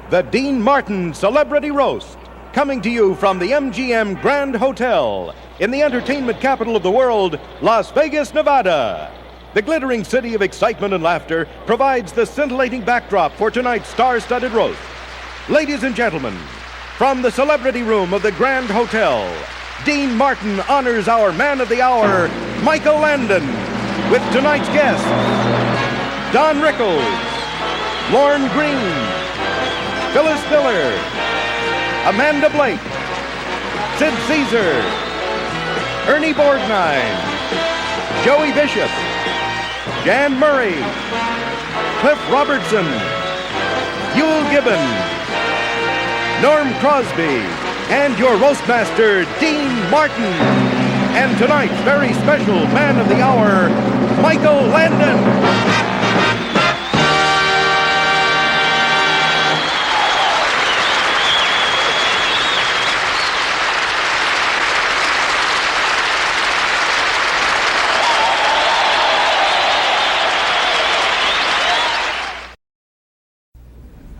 the Dean Martin Celebrity Roast, coming to you from the MGM Grand Hotel in the entertainment capital of the world, Las Vegas, Nevada. The glittering city of excitement and laughter provides the scintillating backdrop for tonight's star-studded roast. Ladies and gentlemen, from the celebrity room of the Grand Hotel, Dean Martin honors our man of the hour, Michael Landon, with tonight's guests, Don Rickles, Lorne Green, Phyllis Diller, Amanda Blake, Sid Caesar, Ernie Borgnine, Joey Bishop, Jan Murray, Cliff Robertson, Yul Gibbon, Norm Crosby, and your roastmaster, Dean Martin. And tonight's very special man of the hour, Michael Landon.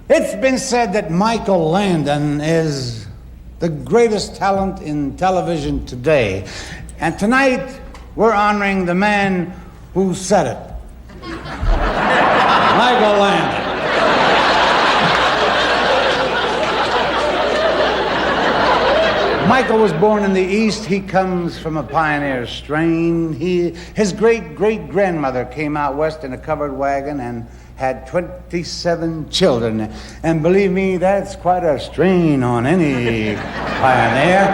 It's been said that Michael Landon is the greatest talent in television today. And tonight, we're honoring the man who said it. Michael Landon. Michael was born in the East. He comes from a pioneer strain. His great-great-grandmother came out west in a covered wagon and had 27 children. And believe me, that's quite a strain on any pioneer.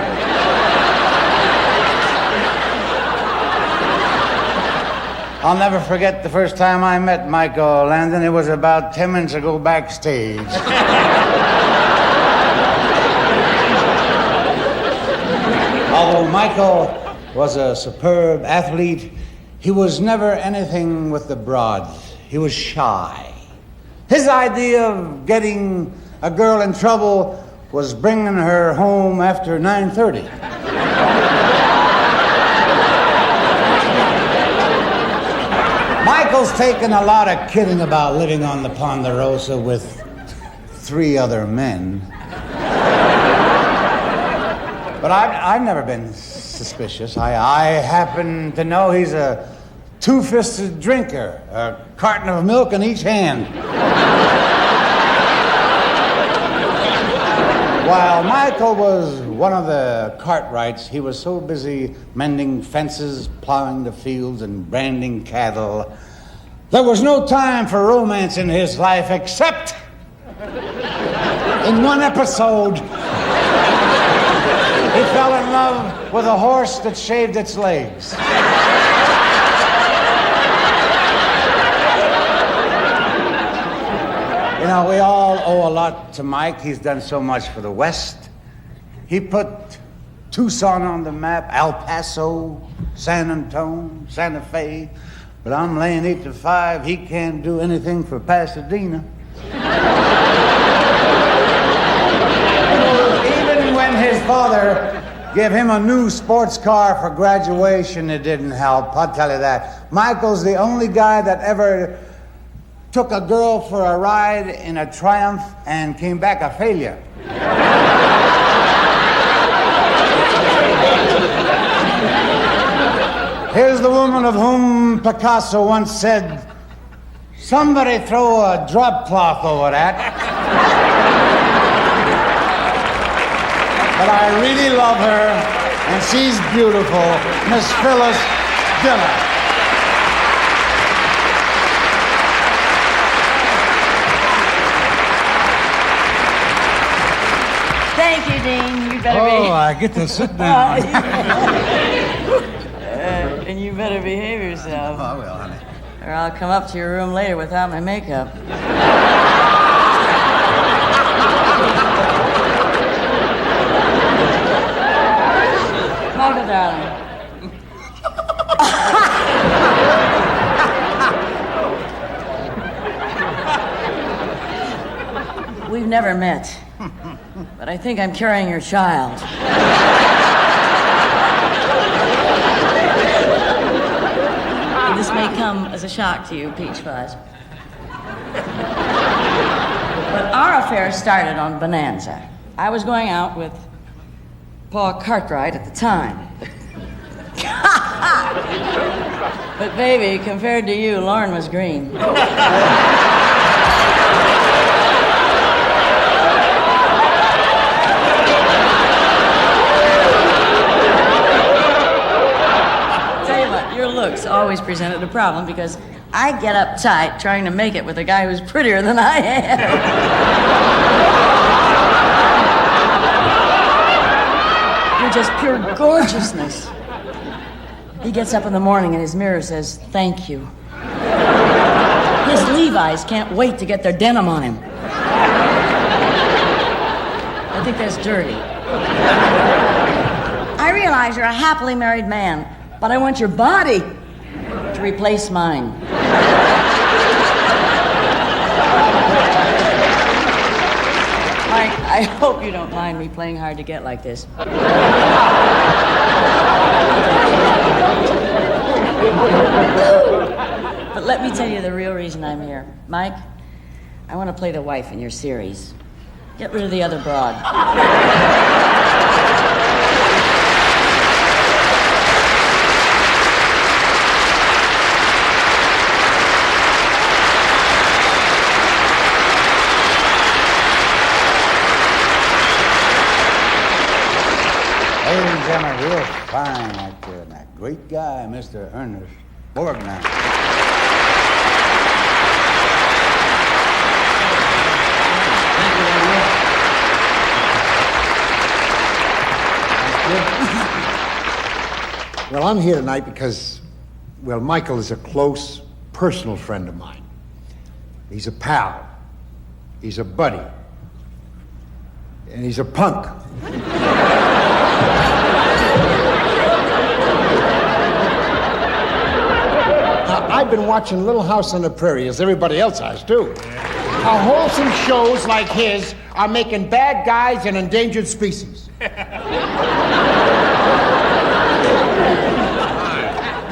I'll never forget the first time I met Michael Landon. It was about 10 minutes ago backstage. Although Michael was a superb athlete, he was never anything with the broads. He was shy. His idea of getting a girl in trouble was bringing her home after 9:30. Michael's taken a lot of kidding about living on the Ponderosa with 3 other men. But I've never been suspicious. I happen to know he's a two-fisted drinker, a carton of milk in each hand. While Michael was one of the Cartwrights, he was so busy mending fences, plowing the fields, and branding cattle, there was no time for romance in his life, except in one episode. He fell in love with a horse that shaved its legs. You know, we all owe a lot to Mike. He's done so much for the West. He put Tucson on the map, El Paso, San Antonio, Santa Fe. But I'm laying 8-5. He can't do anything for Pasadena. Even when his father gave him a new sports car for graduation, it didn't help. I'll tell you that. Michael's the only guy that ever took a girl for a ride in a Triumph and came back a failure. Here's the woman of whom Picasso once said, "Somebody throw a drop cloth over that." But I really love her, and she's beautiful, Miss Phyllis Diller. Thank you, Dean. You better be... I get to sit down. And you better behave yourself. Oh, I will, honey. Or I'll come up to your room later without my makeup. Michael, darling. We've never met, but I think I'm carrying your child. This may come as a shock to you, Peach Fuzz. But our affair started on Bonanza. I was going out with Paul Cartwright at the time. But baby, compared to you, Lauren was green. Tell you what, your looks always presented a problem because I get uptight trying to make it with a guy who's prettier than I am. You're just pure gorgeousness. He gets up in the morning and his mirror says, "Thank you." His Levi's can't wait to get their denim on him. I think that's dirty. I realize you're a happily married man, but I want your body to replace mine. Mike, I hope you don't mind me playing hard to get like this. But let me tell you the real reason I'm here. Mike, I want to play the wife in your series. Get rid of the other broad. Ladies and gentlemen, real fine actor and that great guy, Mr. Ernest Borgnine. Well, I'm here tonight because, well, Michael is a close, personal friend of mine. He's a pal. He's a buddy. And he's a punk. Now, I've been watching Little House on the Prairie, as everybody else has, too. How wholesome shows like his are making bad guys an endangered species.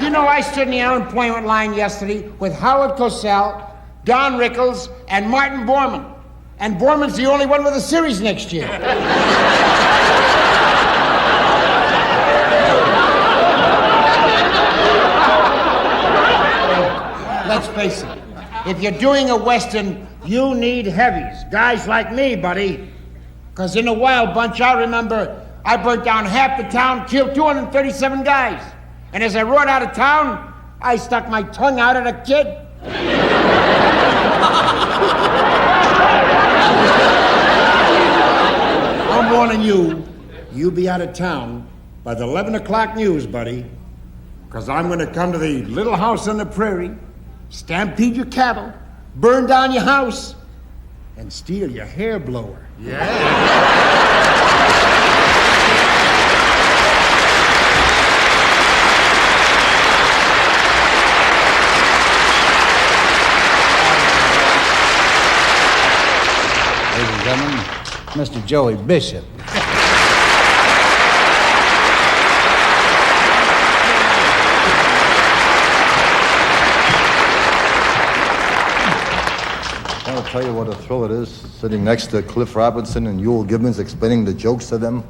You know, I stood in the unemployment line yesterday with Howard Cosell, Don Rickles, and Martin Borman. And Borman's the only one with a series next year. Let's face it, if you're doing a Western, you need heavies. Guys like me, buddy. Because in the Wild Bunch, I remember I burnt down half the town, killed 237 guys. And as I rode out of town, I stuck my tongue out at a kid. I'm warning you, you'll be out of town by the 11 o'clock news, buddy. Because I'm going to come to the Little House on the Prairie, stampede your cattle, burn down your house, and steal your hair blower. Yeah. Ladies and gentlemen, Mr. Joey Bishop. I want to tell you what a thrill it is sitting next to Cliff Robinson and Ewell Gibbons explaining the jokes to them.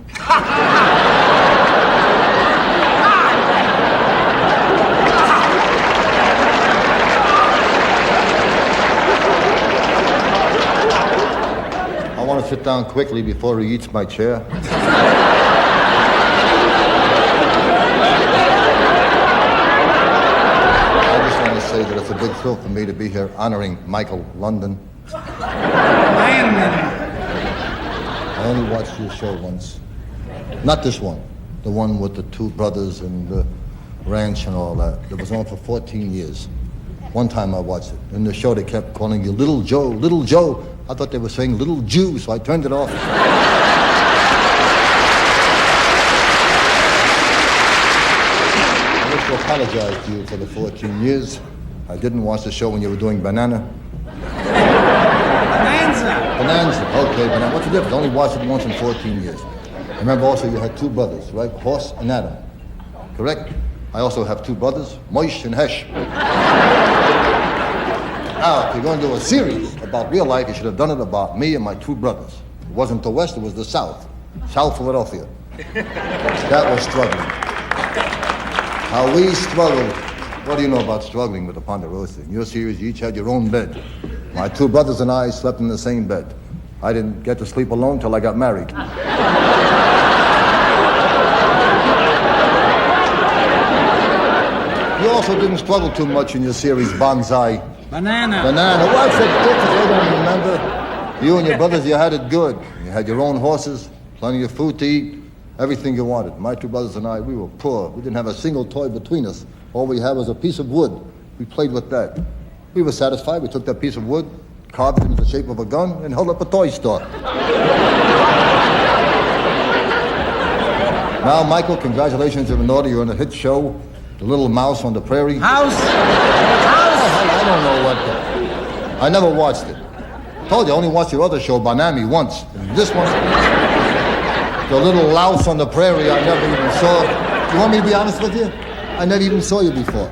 I want to sit down quickly before he eats my chair. I just want to say that it's a big thrill for me to be here honoring Michael Landon. I only watched your show once. Not this one. The one with the two brothers and the ranch and all that. It was on for 14 years. One time I watched it. In the show they kept calling you Little Joe, Little Joe. I thought they were saying Little Jew, so I turned it off. I wish to apologize to you for the 14 years. I didn't watch the show when you were doing Bonanza. Bonanza. Okay, Bonanza. What's the difference? I only watched it once in 14 years. I remember also you had two brothers, right? Horse and Adam. Correct? I also have two brothers, Moish and Hesh. Now, if you're going to do a series about real life, you should have done it about me and my two brothers. It wasn't the West, it was the South. South Philadelphia. That was struggling. How we struggled. What do you know about struggling with the Ponderosa? In your series, you each had your own bed. My two brothers and I slept in the same bed. I didn't get to sleep alone till I got married. You also didn't struggle too much in your series, Bonsai. Banana. What's the difference? I don't remember. You and your brothers, you had it good. You had your own horses, plenty of food to eat, everything you wanted. My two brothers and I, we were poor. We didn't have a single toy between us. All we had was a piece of wood. We played with that. We were satisfied. We took that piece of wood, carved it into the shape of a gun, and held up a toy store. Now, Michael, congratulations, you're in order. You're on a hit show, The Little Mouse on the Prairie. House. I don't know what I never watched it. I told you, I only watched your other show, Bonanza, once. And this one, The Little Louse on the Prairie, I never even saw. You want me to be honest with you? I never even saw you before.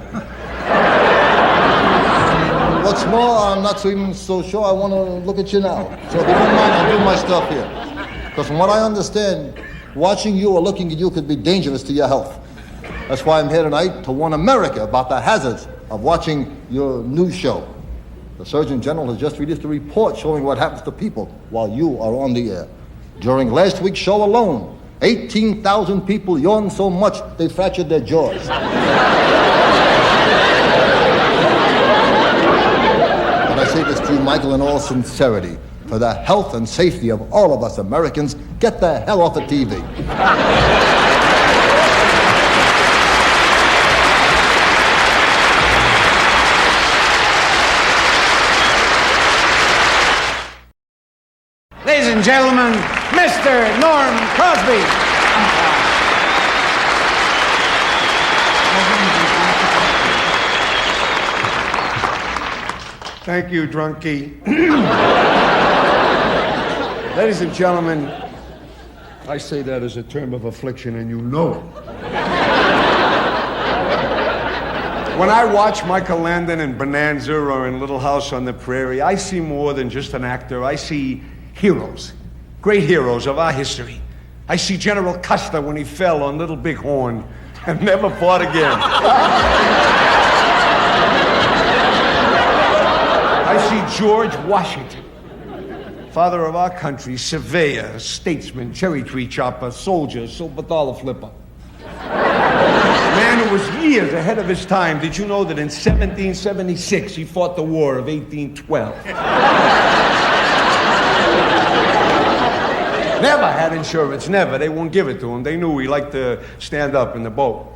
What's more, I'm not even so sure I want to look at you now. So if you don't mind, I'll do my stuff here. Because from what I understand, watching you or looking at you could be dangerous to your health. That's why I'm here tonight, to warn America about the hazards of watching your news show. The Surgeon General has just released a report showing what happens to people while you are on the air. During last week's show alone, 18,000 people yawned so much they fractured their jaws. But I say this to you, Michael, in all sincerity. For the health and safety of all of us Americans, get the hell off the TV. Ladies and gentlemen, Mr. Norm Crosby. Thank you, Drunkie. Ladies and gentlemen, I say that as a term of affliction, and you know it. When I watch Michael Landon in Bonanza or in Little House on the Prairie, I see more than just an actor. I see heroes, great heroes of our history. I see General Custer when he fell on Little Big Horn and never fought again. I see George Washington, father of our country, surveyor, statesman, cherry tree chopper, soldier, silver dollar flipper. Man who was years ahead of his time. Did you know that in 1776 he fought the War of 1812? Never had insurance, never. They won't give it to him. They knew he liked to stand up in the boat.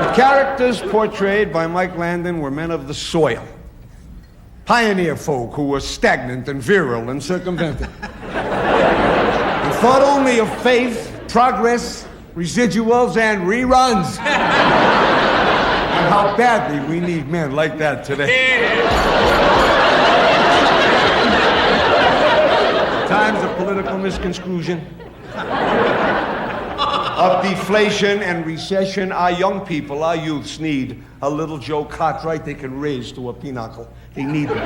The characters portrayed by Mike Landon were men of the soil. Pioneer folk who were stagnant and virile and circumvented. And thought only of faith, progress, residuals, and reruns. And how badly we need men like that today. Times of political misconstruction, of deflation and recession, our young people, our youths need a little Joe Cartwright they can raise to a pinochle. They need it.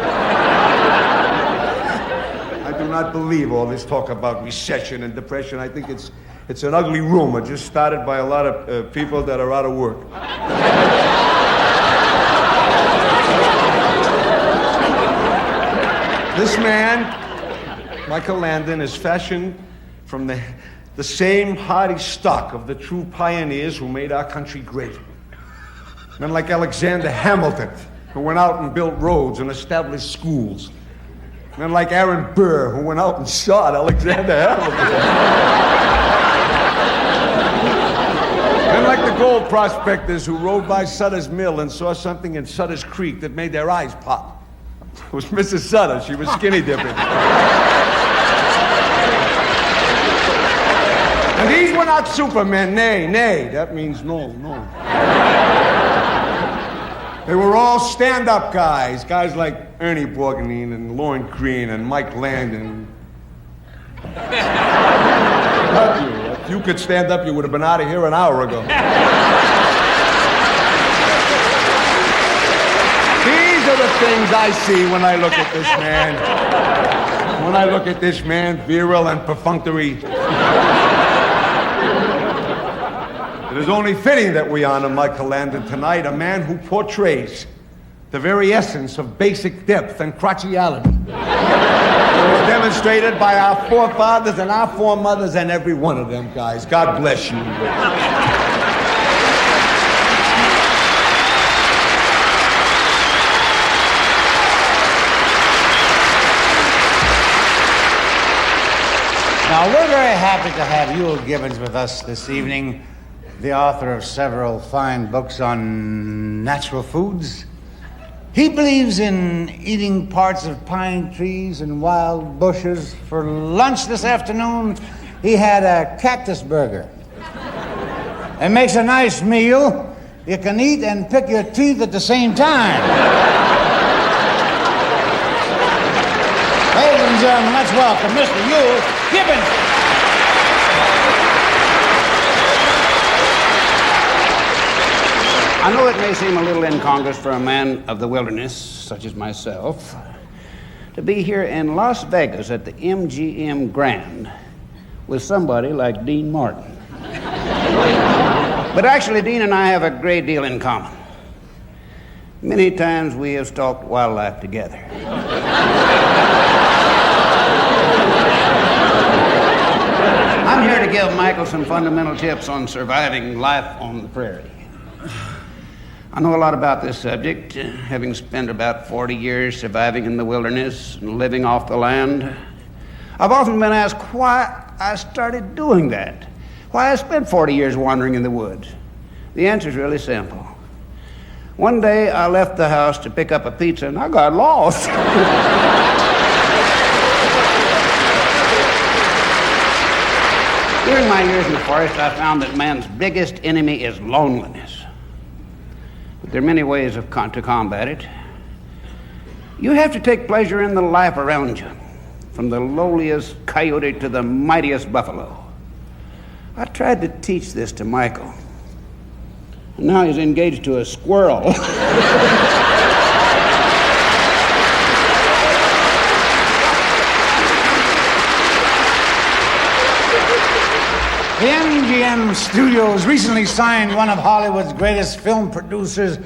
I do not believe all this talk about recession and depression. I think it's an ugly rumor just started by a lot of people that are out of work. This man, Michael Landon, is fashioned from the same hardy stock of the true pioneers who made our country great. Men like Alexander Hamilton, who went out and built roads and established schools. Men like Aaron Burr, who went out and shot Alexander Hamilton. Men like the gold prospectors who rode by Sutter's Mill and saw something in Sutter's Creek that made their eyes pop. It was Mrs. Sutter. She was skinny dipping. And these were not supermen. Nay, that means no. They were all stand-up guys like Ernie Borgnine and Lorne Greene and Mike Landon. If you could stand up, you would have been out of here an hour ago. things I see when I look at this man. When I look at this man, virile and perfunctory. It is only fitting that we honor Michael Landon tonight, a man who portrays the very essence of basic depth and crotchality. It was demonstrated by our forefathers and our foremothers and every one of them, guys. God bless you. Now, we're very happy to have Yule Gibbons with us this evening, the author of several fine books on natural foods. He believes in eating parts of pine trees and wild bushes. For lunch this afternoon, he had a cactus burger. It makes a nice meal. You can eat and pick your teeth at the same time. Ladies and gentlemen, let's welcome Mr. Yule Gibbons. I know it may seem a little incongruous for a man of the wilderness, such as myself, to be here in Las Vegas at the MGM Grand with somebody like Dean Martin. But actually, Dean and I have a great deal in common. Many times we have stalked wildlife together. I'm here to give Michael some fundamental tips on surviving life on the prairie. I know a lot about this subject, having spent about 40 years surviving in the wilderness and living off the land. I've often been asked why I started doing that, why I spent 40 years wandering in the woods. The answer is really simple. One day I left the house to pick up a pizza and I got lost. During my years in the forest, I found that man's biggest enemy is loneliness. But there are many ways to combat it. You have to take pleasure in the life around you, from the lowliest coyote to the mightiest buffalo. I tried to teach this to Michael, and now he's engaged to a squirrel. The MGM Studios recently signed one of Hollywood's greatest film producers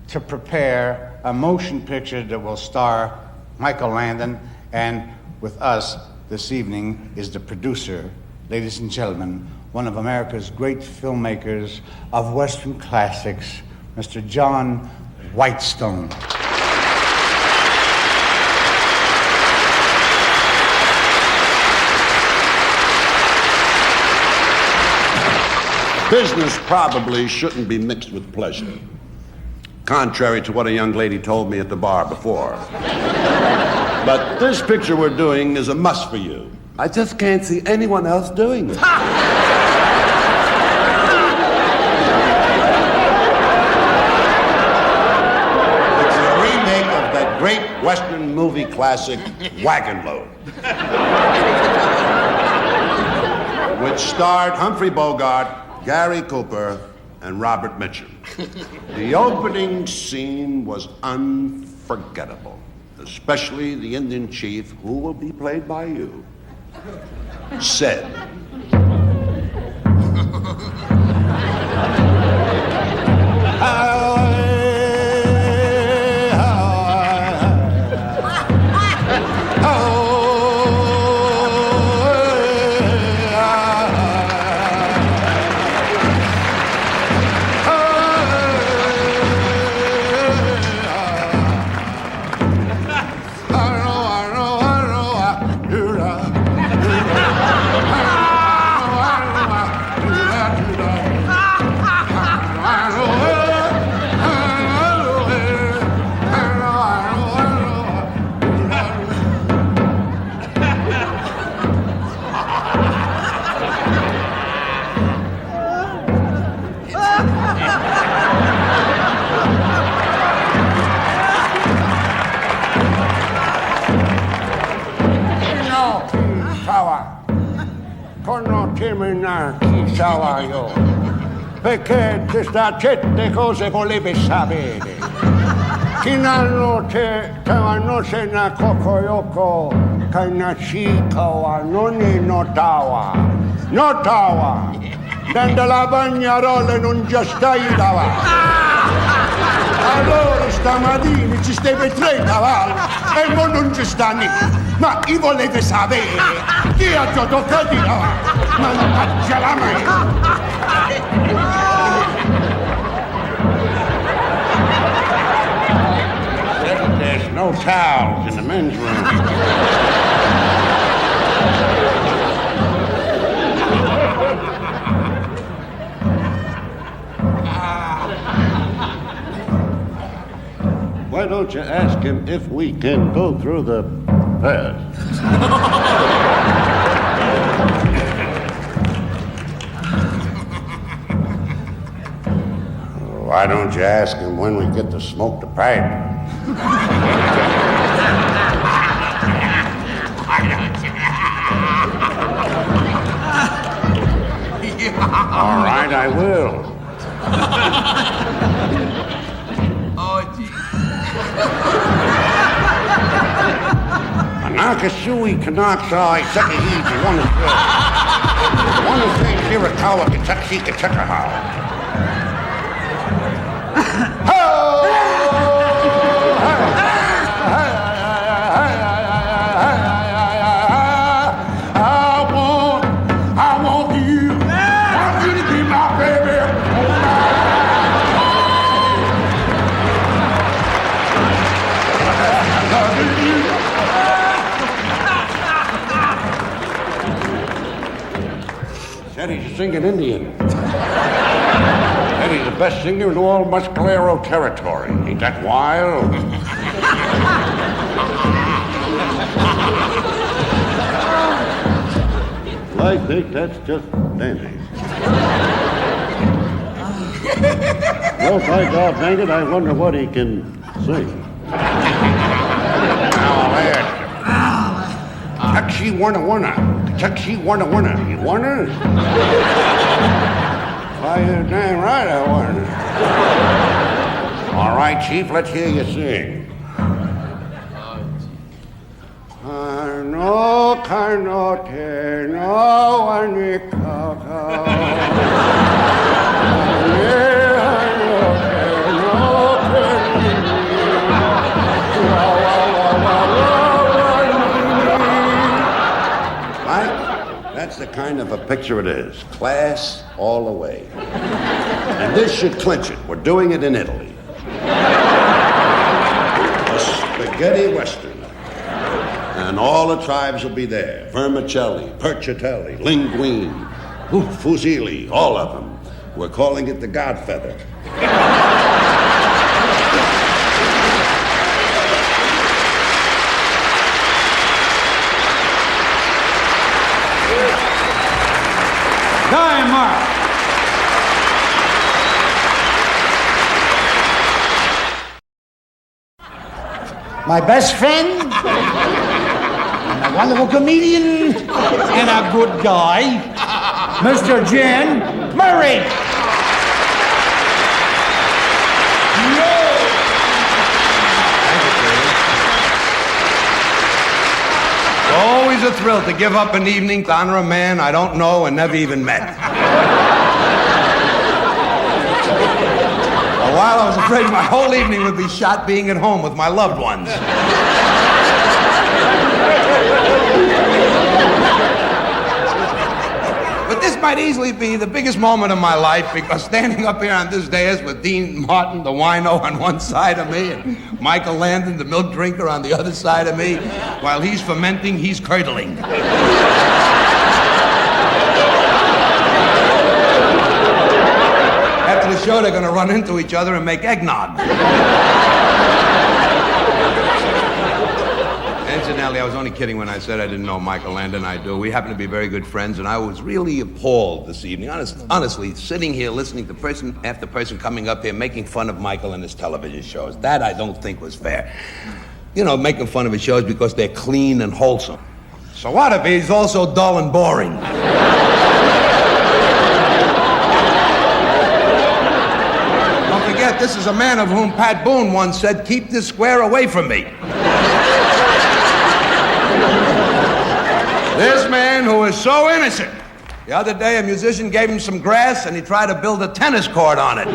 to prepare a motion picture that will star Michael Landon, and with us this evening is the producer, ladies and gentlemen, one of America's great filmmakers of Western classics, Mr. John Whitestone. Business probably shouldn't be mixed with pleasure, contrary to what a young lady told me at the bar before. But this picture we're doing is a must for you. I just can't see anyone else doing it. It's a remake of that great Western movie classic, Wagon Load, which starred Humphrey Bogart, Gary Cooper, and Robert Mitchum. The opening scene was unforgettable, especially the Indian chief, who will be played by you, said, Perché questa certe cose volevi sapere. Kinano te no se na kokoyoko kaina chikawa noni notawa. Notawa. Dandala bagnarole non già stai Allora stamattina ci steve 3 cavalli e non ci sta niente. Ma chi volete sapere? Chi ha già toccato di cavalli? Ma non faccia la There's no towels in the men's room. Why don't you ask him if we can go through the past? Why don't you ask him when we get to smoke the pipe? All right, I will. Anakasui Kanaksa, Saki, one of the Hirakawa, Kentucky, Kentucky. Eddie's singing Indian. Eddie's the best singer in all Muscalero territory. Ain't that wild? I think that's just dandy. Well, by God dang it, I wonder what he can sing. Now I'll ask him. Taxi wanna. Taxi wanna. You wanna? Why, you're damn right I wanna. All right, Chief, let's hear you sing. Kano te no That's the kind of a picture it is. Class all the way. And this should clinch it. We're doing it in Italy. A spaghetti western. And all the tribes will be there. Vermicelli, Percitelli, Linguine, Fusilli, all of them. We're calling it the Godfeather. Time mark. My best friend, and a wonderful comedian, and a good guy, Mr. Jen Murray. Always a thrill to give up an evening to honor a man I don't know and never even met. A while I was afraid my whole evening would be shot being at home with my loved ones. But this might easily be the biggest moment of my life, because standing up here on this dais with Dean Martin, the wino, on one side of me, and Michael Landon, the milk drinker, on the other side of me, while he's fermenting, he's curdling. After the show, they're going to run into each other and make eggnog. Incidentally, I was only kidding when I said I didn't know Michael Landon. I do. We happen to be very good friends, and I was really appalled this evening. Honestly, sitting here listening to person after person coming up here making fun of Michael and his television shows. That I don't think was fair. You know, making fun of his shows because they're clean and wholesome. So what if he's also dull and boring? Don't forget, this is a man of whom Pat Boone once said, "Keep this square away from me." This man who is so innocent. The other day, a musician gave him some grass, and he tried to build a tennis court on it.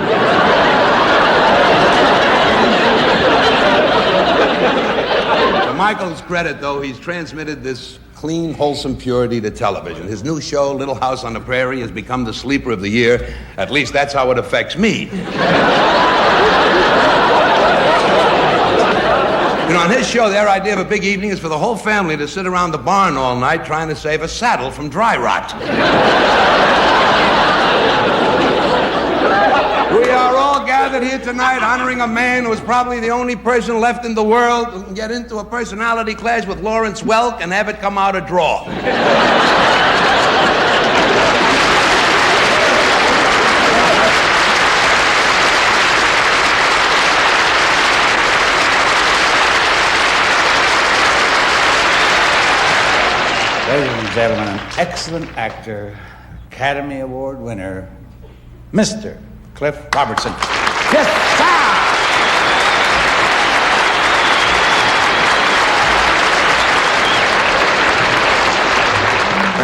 To Michael's credit, though, he's transmitted this clean, wholesome purity to television. His new show, Little House on the Prairie, has become the sleeper of the year. At least that's how it affects me. You know, on his show, their idea of a big evening is for the whole family to sit around the barn all night trying to save a saddle from dry rot. We are all gathered here tonight honoring a man who is probably the only person left in the world who can get into a personality clash with Lawrence Welk and have it come out a draw. Ladies and gentlemen, an excellent actor, Academy Award winner, Mr. Cliff Robertson. Yes, sir!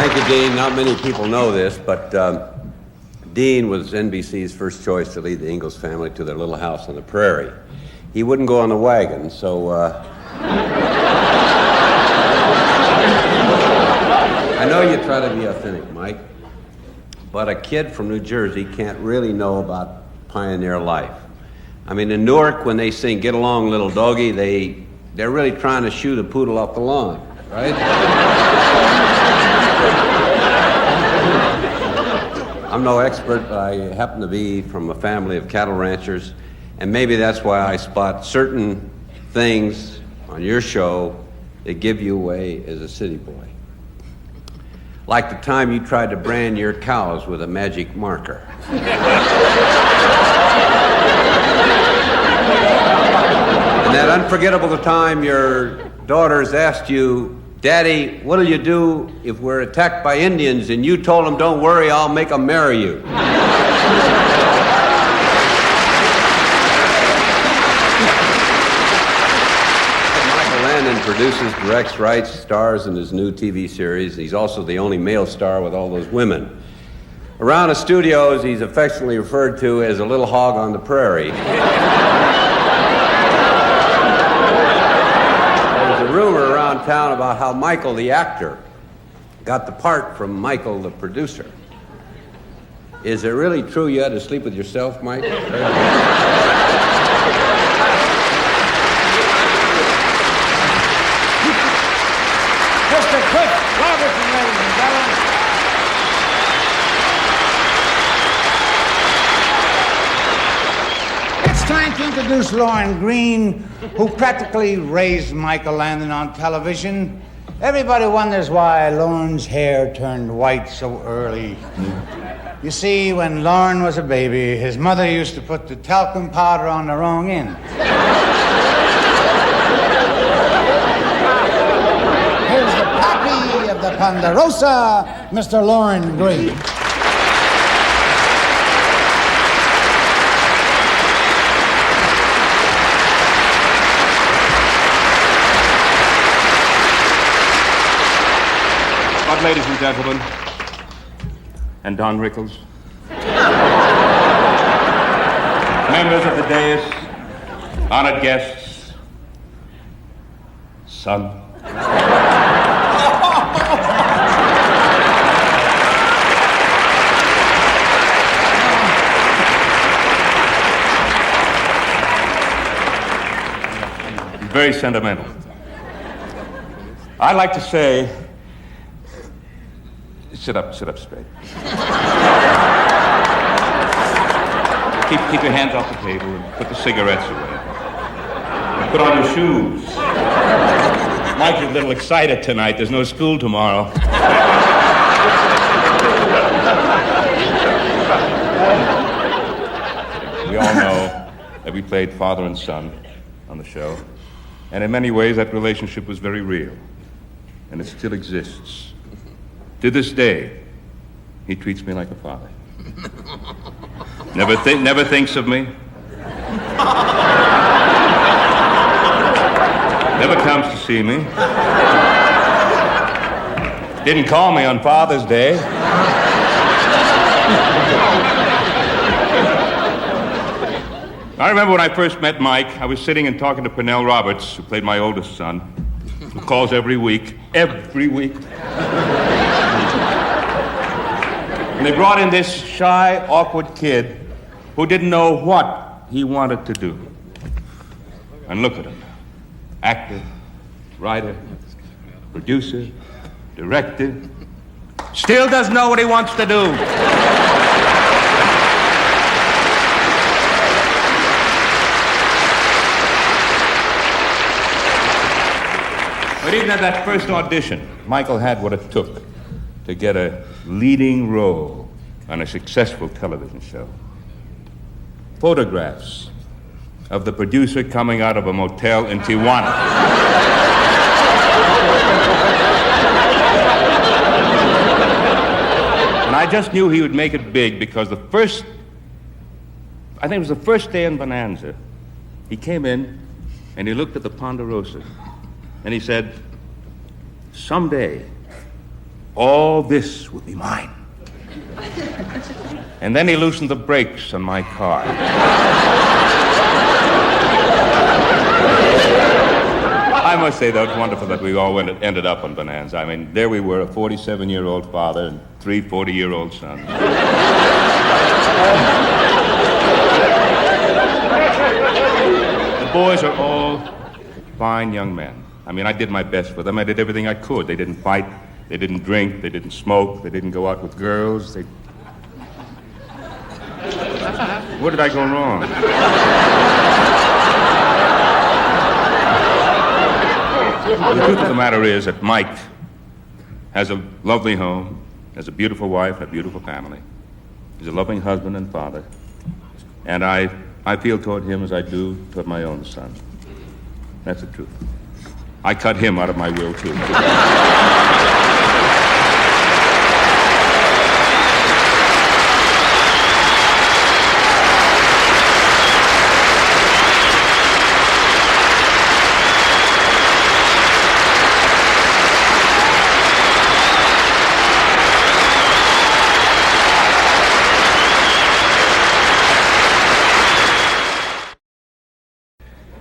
Thank you, Dean. Not many people know this, but Dean was NBC's first choice to lead the Ingalls family to their little house on the prairie. He wouldn't go on the wagon, so... I know you try to be authentic, Mike, but a kid from New Jersey can't really know about pioneer life. I mean, in Newark, when they sing "Get Along, Little Doggy," they're really trying to shoot a poodle off the lawn, right? I'm no expert, but I happen to be from a family of cattle ranchers, and maybe that's why I spot certain things on your show that give you away as a city boy. Like the time you tried to brand your cows with a magic marker. And that unforgettable time your daughters asked you, "Daddy, what'll you do if we're attacked by Indians?" And you told them, "Don't worry, I'll make them marry you." Landon produces, directs, writes, stars in his new TV series. He's also the only male star with all those women. Around the studios, he's affectionately referred to as a little hog on the prairie. There's a rumor around town about how Michael, the actor, got the part from Michael, the producer. Is it really true you had to sleep with yourself, Mike? Mr. Cliff Robertson, ladies and gentlemen. It's time to introduce Lauren Green, who practically raised Michael Landon on television. Everybody wonders why Lauren's hair turned white so early. You see, when Lauren was a baby, his mother used to put the talcum powder on the wrong end. Here's the pappy of the Ponderosa, Mr. Lauren Green. But, ladies and gentlemen, and Don Rickles, members of the dais, honored guests, son. Very sentimental. I like to say, sit up straight. Keep your hands off the table and put the cigarettes away. And put on your shoes. Mike's a little excited tonight. There's no school tomorrow. We all know that we played father and son on the show. And in many ways, that relationship was very real. And it still exists. To this day, he treats me like a father. Never thinks of me, Never comes to see me. Didn't call me on Father's Day. I remember when I first met Mike, I was sitting and talking to Pernell Roberts, who played my oldest son, who calls every week. And they brought in this shy, awkward kid who didn't know what he wanted to do. And look at him. Actor, writer, producer, director. Still doesn't know what he wants to do. But even at that first audition, Michael had what it took to get a leading role on a successful television show. Photographs of the producer coming out of a motel in Tijuana. And I just knew he would make it big because I think it was the first day in Bonanza, he came in and he looked at the Ponderosa and he said, someday, all this will be mine. And then he loosened the brakes on my car. I must say, though, it's wonderful that we all ended up on Bonanza. I mean, there we were, a 47-year-old father and 3 40-year-old sons. The boys are all fine young men. I mean, I did my best for them. I did everything I could. They didn't fight. They didn't drink. They didn't smoke. They didn't go out with girls. Where did I go wrong? The truth of the matter is that Mike has a lovely home, has a beautiful wife, a beautiful family. He's a loving husband and father. And I feel toward him as I do toward my own son. That's the truth. I cut him out of my will, too.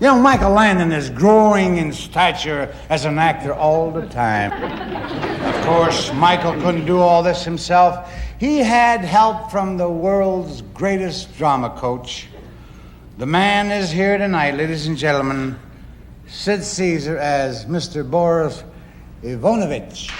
You know, Michael Landon is growing in stature as an actor all the time. Of course, Michael couldn't do all this himself. He had help from the world's greatest drama coach. The man is here tonight, ladies and gentlemen. Sid Caesar as Mr. Boris Ivanovich.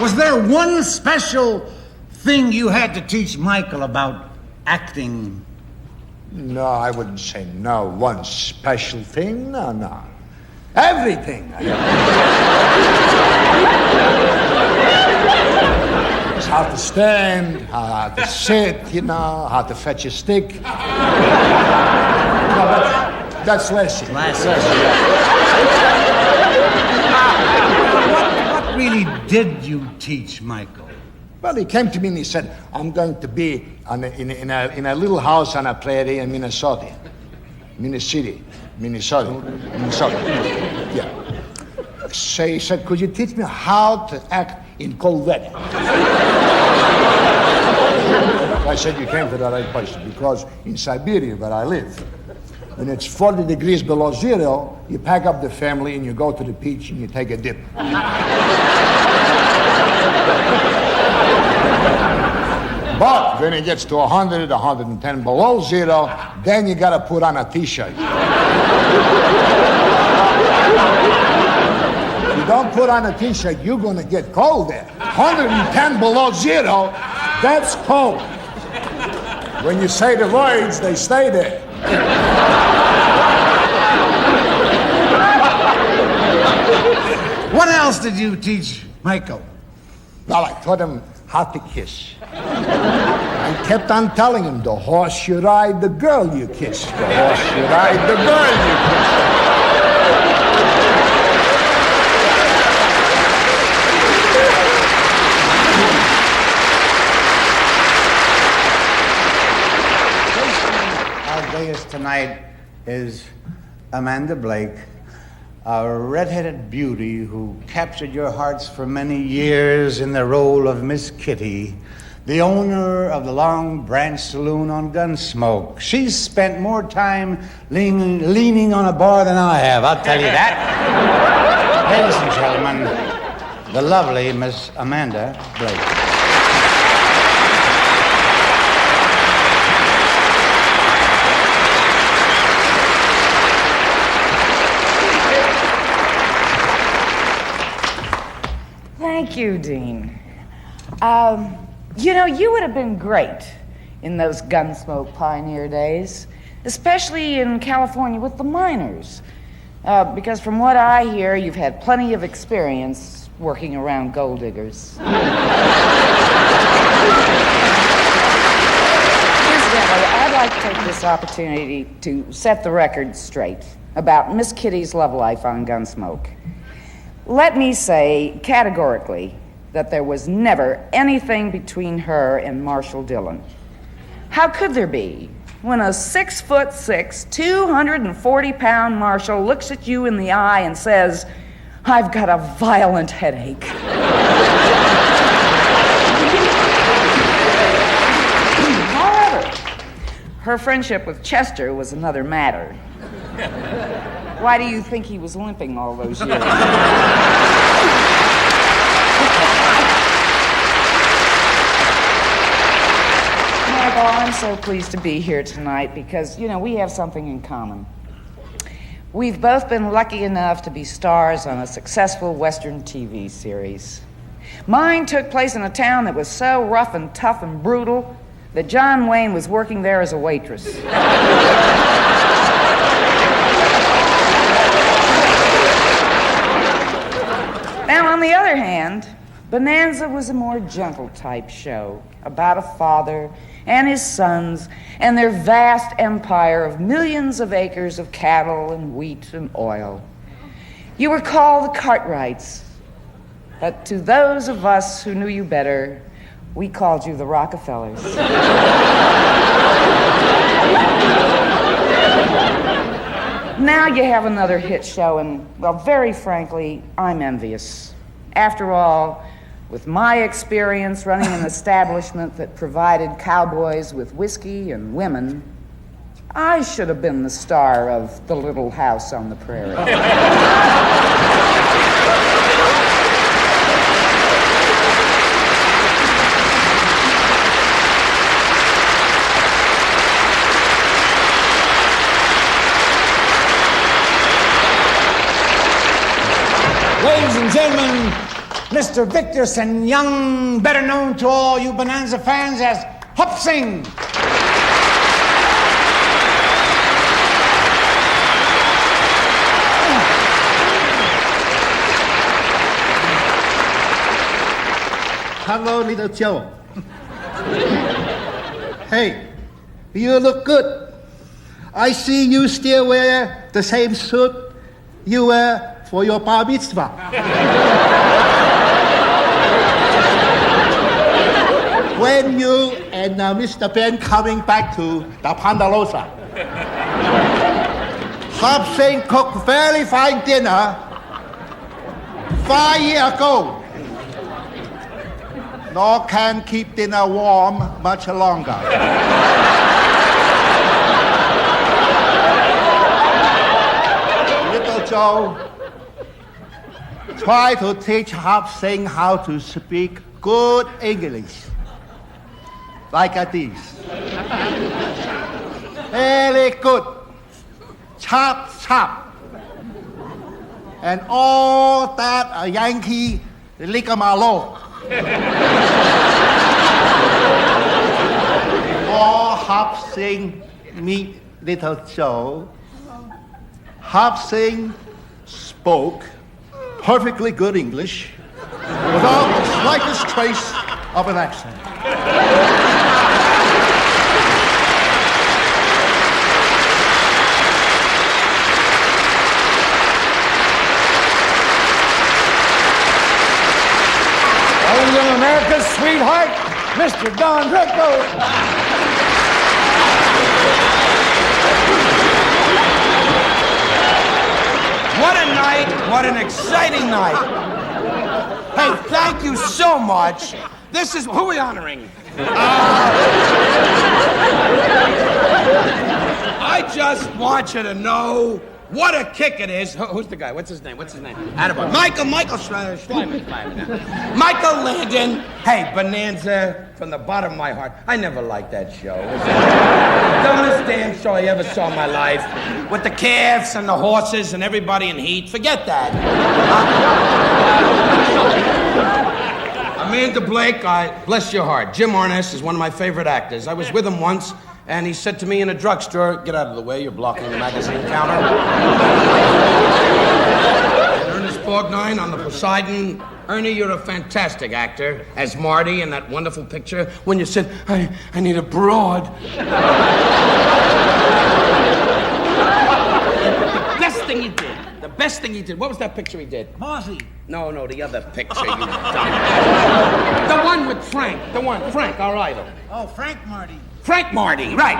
Was there one special thing you had to teach Michael about acting? No, I wouldn't say no. One special thing? No. Everything. It's how to stand, how to sit, how to fetch a stick. No, that's lesson. Lesson. What really did you teach Michael? Well, he came to me and he said, I'm going to be in a little house on a prairie in Minnesota. Minnesota. Yeah. So he said, could you teach me how to act in cold weather? I said, you came to the right place, because in Siberia, where I live, when it's 40 degrees below zero, you pack up the family and you go to the beach and you take a dip. But when it gets to 100, 110 below zero, then you gotta put on a t-shirt. If you don't put on a t-shirt, you're gonna get cold there. 110 below zero, that's cold. When you say the words, they stay there. What else did you teach Michael? Well, I taught him how to kiss. I kept on telling him, the horse you ride, the girl you kiss. The horse you ride, the girl you kiss. tonight is Amanda Blake, a red-headed beauty who captured your hearts for many years in the role of Miss Kitty, the owner of the Long Branch Saloon on Gunsmoke. She's spent more time leaning on a bar than I have, I'll tell you that. Ladies and gentlemen, the lovely Miss Amanda Blake. Thank you, Dean. You would have been great in those Gunsmoke pioneer days, especially in California with the miners. Because from what I hear, you've had plenty of experience working around gold diggers. Incidentally, I'd like to take this opportunity to set the record straight about Miss Kitty's love life on Gunsmoke. Let me say categorically that there was never anything between her and Marshall Dillon. How could there be when a 6'6", 240-pound Marshall looks at you in the eye and says, "I've got a violent headache"? However, her friendship with Chester was another matter. Why do you think he was limping all those years? Michael, I'm so pleased to be here tonight because, we have something in common. We've both been lucky enough to be stars on a successful Western TV series. Mine took place in a town that was so rough and tough and brutal that John Wayne was working there as a waitress. Now, on the other hand, Bonanza was a more gentle type show about a father and his sons and their vast empire of millions of acres of cattle and wheat and oil. You were called the Cartwrights, but to those of us who knew you better, we called you the Rockefellers. Now you have another hit show, and, well, very frankly, I'm envious. After all, with my experience running an establishment that provided cowboys with whiskey and women, I should have been the star of The Little House on the Prairie. Ladies and gentlemen, Mr. Victor Sen Young, better known to all you Bonanza fans as Hup Sing. Hello, little Joe. Hey, you look good. I see you still wear the same suit you wear for your bar mitzvah. When you and Mr. Ben coming back to the Ponderosa, Hop Sing cooked very fine dinner 5 years ago. Nor can keep dinner warm much longer. Little Joe, try to teach Hop Sing how to speak good English. Like this. Very good. Chop, chop. And all that a Yankee rigmarole. Before Hop Sing meet Little Joe, Hop Sing spoke perfectly good English without the slightest trace of an accent. America's sweetheart, Mr. Don Rico. What a night. What an exciting night. Hey, thank you so much. This is... Who are we honoring? I just want you to know what a kick it is. Who's the guy? What's his name? Attaboy. Michael Schleiman. Michael Landon. Hey, Bonanza, from the bottom of my heart. I never liked that show. It was the dumbest damn show I ever saw in my life. With the calves and the horses and everybody in heat. Forget that. Amanda Blake, bless your heart. Jim Arness is one of my favorite actors. I was with him once, and he said to me in a drugstore, "Get out of the way, you're blocking the magazine counter." Ernest Borgnine on the Poseidon. Ernie, you're a fantastic actor as Marty in that wonderful picture when you said, I need a broad. The best thing he did. What was that picture he did? Marcy. No, the other picture, you dumb. The one with Frank. Frank, our idol. Oh, Frank Marty. Frank Marty, right.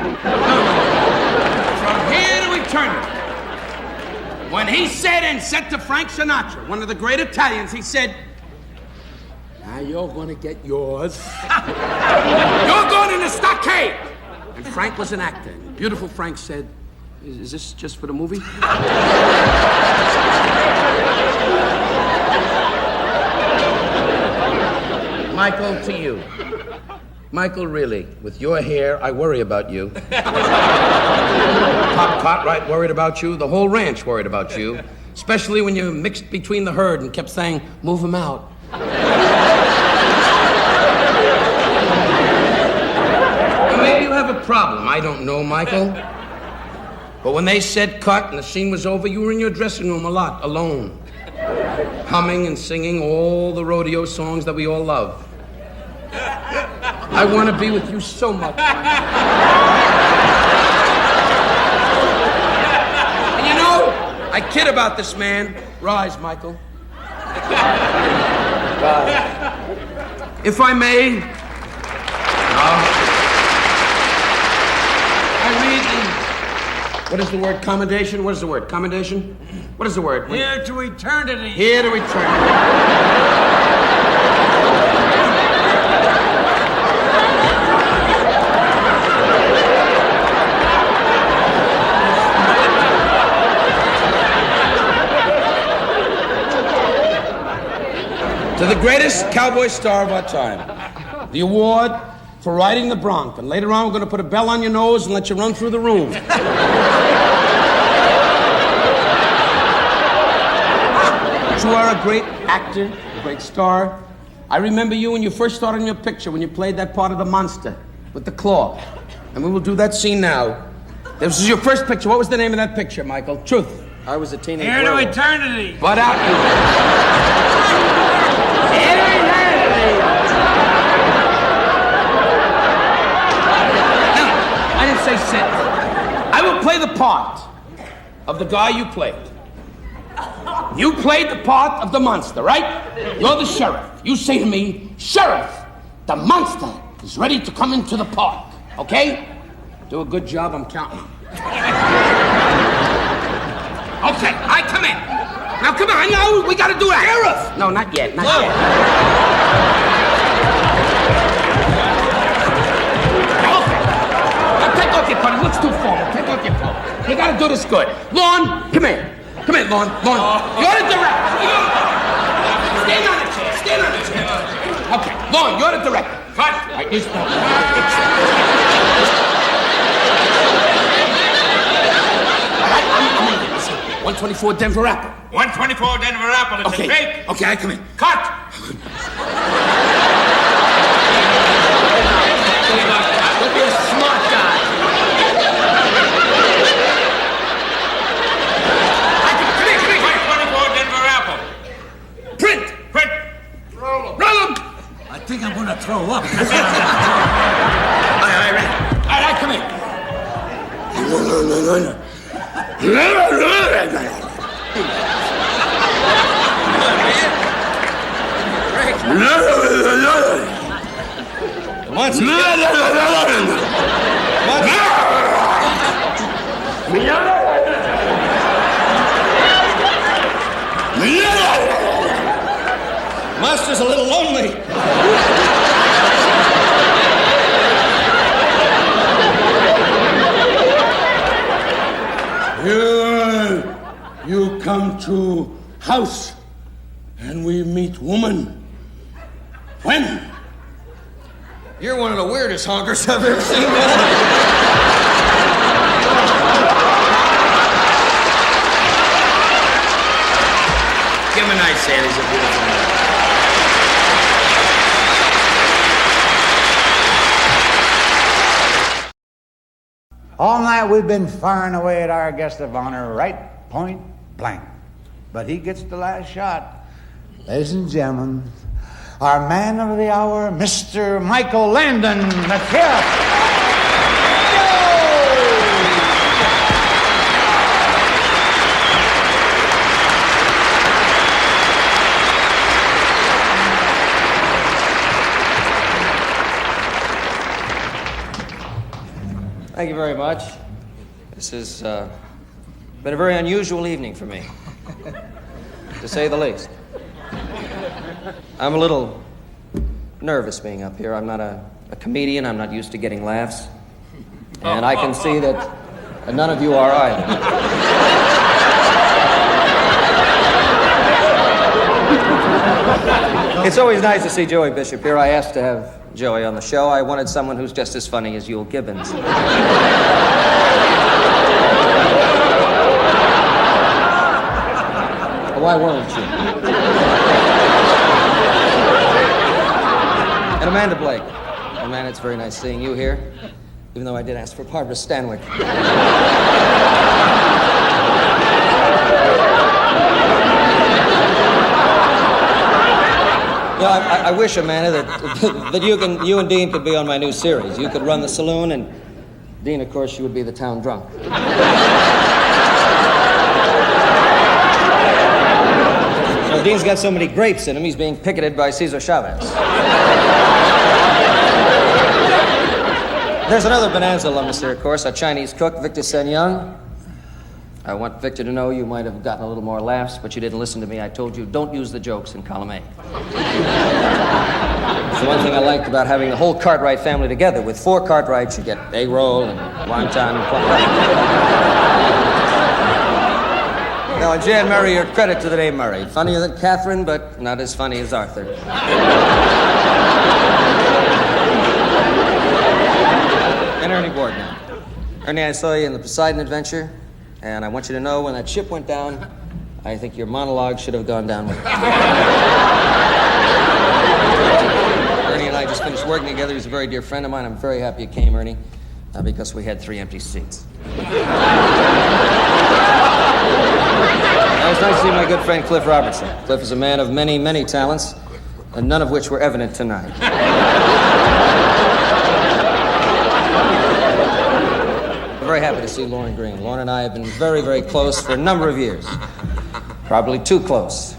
From here to eternity. When he said to Frank Sinatra, one of the great Italians, he said, "Now you're gonna get yours. You're going in the stockade." And Frank was an actor. And beautiful Frank said, "Is this just for the movie?" Michael, to you. Michael, really, with your hair, I worry about you. Pop Cartwright worried about you. The whole ranch worried about you. Especially when you mixed between the herd and kept saying, "Move him out." Well, maybe you have a problem. I don't know, Michael. But when they said cut and the scene was over, you were in your dressing room a lot, alone. Humming and singing all the rodeo songs that we all love. I want to be with you so much. And you know, I kid about this man. Rise, Michael. Rise. If I may, I read the... What is the word? Commendation? What is the word? Commendation? What is the word? Here to eternity. Here to eternity. To the greatest cowboy star of our time, the award for riding the bronc. And later on, we're going to put a bell on your nose and let you run through the room. You are a great actor, a great star. I remember you when you first started in your picture, when you played that part of the monster with the claw. And we will do that scene now. This is your first picture. What was the name of that picture, Michael? Truth. I was a teenage Here girl. to eternity. Butt out. Here to eternity. No, I didn't say sit. I will play the part of the guy you played. You played the part of the monster, right? You're the sheriff. You say to me, "Sheriff, the monster is ready to come into the park." Okay? Do a good job, I'm counting. Okay, I come in. Now come on, now we gotta do that. Sheriff! No, not yet, not yet. Okay. Now take off your coat, it looks too formal. Take off your coat. You gotta do this good. Lon, come here. Come here, Lon. You're the director. Stand on the chair, Okay, Lon, you're the director. Cut. All right, you stop. 124 Denver Apple. 124 Denver Apple. It's a fake. Okay, I come in. Cut. Look, you're a smart guy. Come here. 124 Denver Apple. Print. Roll them. I think I'm gonna throw up. All right, come here. Master's a little lonely. You come to house and we meet woman. When? You're one of the weirdest honkers I've ever seen, man. Give him a nice hand. He's a beautiful man. All night we've been firing away at our guest of honor, right point blank. But he gets the last shot. Ladies and gentlemen, our man of the hour, Mr. Michael Landon. Let's hear it. Thank you very much. This has been a very unusual evening for me, to say the least. I'm a little nervous being up here. I'm not a comedian. I'm not used to getting laughs. And I can see that none of you are either. It's always nice to see Joey Bishop here. I asked to have Joey on the show. I wanted someone who's just as funny as Yule Gibbons. Why weren't you? And Amanda Blake. Amanda, it's very nice seeing you here, even though I did ask for Barbara Stanwyck. No, I wish, Amanda, that you and Dean could be on my new series. You could run the saloon, and Dean, of course, you would be the town drunk. So Dean's got so many grapes in him, he's being picketed by Cesar Chavez. There's another Bonanza alumnus here, of course, our Chinese cook, Victor Sen Young. I want Victor to know you might have gotten a little more laughs, but you didn't listen to me. I told you, don't use the jokes in column A. It's the one thing I liked about having the whole Cartwright family together. With 4 Cartwrights, you get egg roll and wonton and plum. Now, and Jan Murray, your credit to the name Murray. Funnier than Catherine, but not as funny as Arthur. And Ernie Borden. Ernie, I saw you in the Poseidon Adventure. And I want you to know, when that ship went down, I think your monologue should have gone down with it. Ernie and I just finished working together. He's a very dear friend of mine. I'm very happy you came, Ernie, because we had 3 empty seats. It was nice to see my good friend Cliff Robertson. Cliff is a man of many, many talents, and none of which were evident tonight. I'm very happy to see Lauren Green. Lauren and I have been very, very close for a number of years. Probably too close.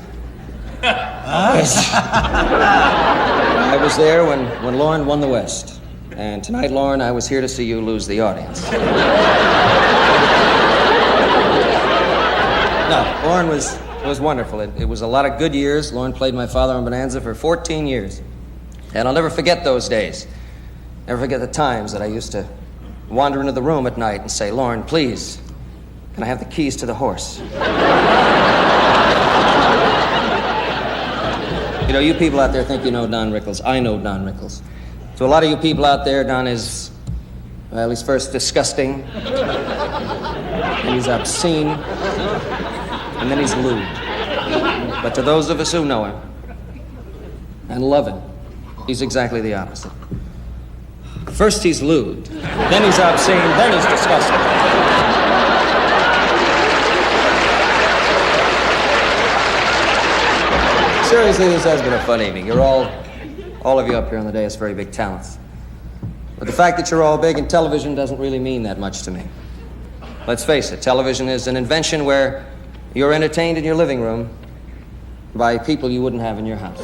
I was there when Lauren won the West. And tonight, Lauren, I was here to see you lose the audience. No, Lauren was wonderful. It was a lot of good years. Lauren played my father on Bonanza for 14 years. And I'll never forget those days. Never forget the times that I used to wander into the room at night and say, Lauren, please, can I have the keys to the horse? You know, you people out there think you know Don Rickles. I know Don Rickles. To a lot of you people out there, Don is, well, he's first disgusting, and he's obscene, and then he's lewd. But to those of us who know him and love him, he's exactly the opposite. First he's lewd, then he's obscene, then he's disgusting. Seriously, this has been a fun evening. You're all of you up here on the dais, very big talents. But the fact that you're all big in television doesn't really mean that much to me. Let's face it, television is an invention where you're entertained in your living room by people you wouldn't have in your house.